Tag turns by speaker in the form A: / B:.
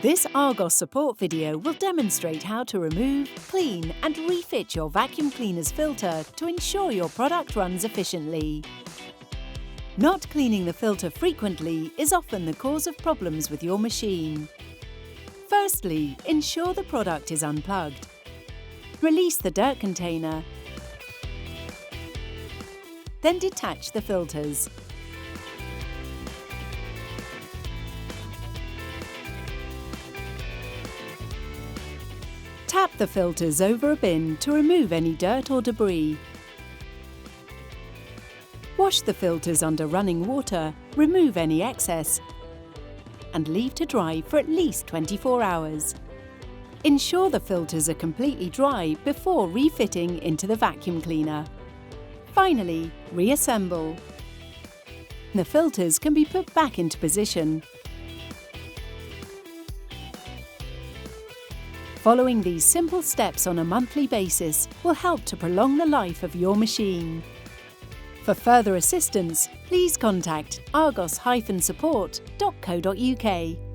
A: This Argos Support video will demonstrate how to remove, clean and refit your vacuum cleaner's filter to ensure your product runs efficiently. Not cleaning the filter frequently is often the cause of problems with your machine. Firstly, ensure the product is unplugged. Release the dirt container. Then detach the filters. Tap the filters over a bin to remove any dirt or debris. Wash the filters under running water, remove any excess, and leave to dry for at least 24 hours. Ensure the filters are completely dry before refitting into the vacuum cleaner. Finally, reassemble. The filters can be put back into position. Following these simple steps on a monthly basis will help to prolong the life of your machine. For further assistance, please contact argos-support.co.uk.